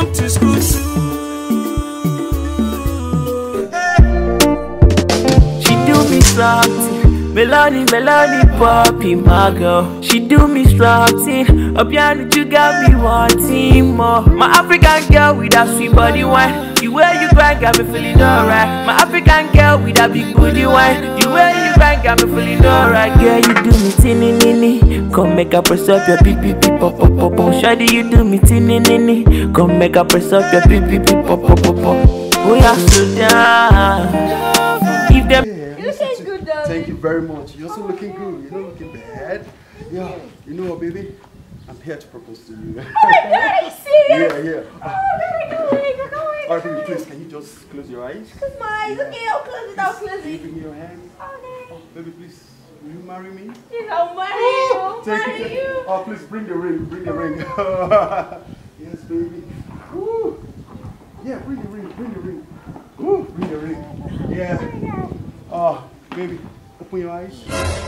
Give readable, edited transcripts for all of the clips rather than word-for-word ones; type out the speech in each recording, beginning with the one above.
come to school too. She do me something, Melanie Poppy, my girl. She do me something, a piano you got me wanting more. My African girl with that sweet body wine, the way you grind got me feeling alright. My African girl with that big booty wine, the way you grind got me feeling alright. Girl, you do me tinny nini, come make her press up your pee pee pee pop pop pop pop. Shawty, you do me tinny nini, come make her press up your pee pee pee pop pop pop pop. Oh yeah, slow down. If them Good though. Thank you very much. You're also looking good. You're not looking bad. Yeah. You know what, baby? I'm here to propose to you. Are you serious? Yeah. Oh, very good. Alright, baby, please, can you just close your eyes? Close my eyes. Okay, I'll close it. I'll close Can you it. give me your hand? Okay. Oh, baby, please, will you marry me? Yes, I'll marry you. Take it. Oh, please, bring the ring. Bring the ring. Yes, baby. Woo. Yeah, bring the ring. Woo, bring the ring. Yeah. Oh, baby, open your eyes.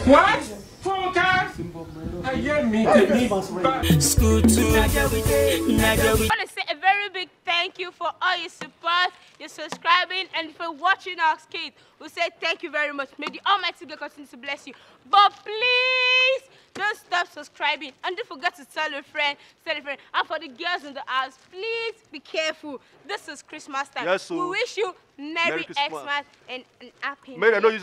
What? Focus! Symbol of my love. I hear me. school too. I want to say a very big thank you for all your support, your subscribing, and for watching our skit. We say thank you very much. May the Almighty God continue to bless you. But please, don't stop subscribing. And don't forget to tell a friend, And for the girls in the house, please be careful. This is Christmas time. Yes, so we wish you Merry Christmas. Xmas and an happy May I New know Year. you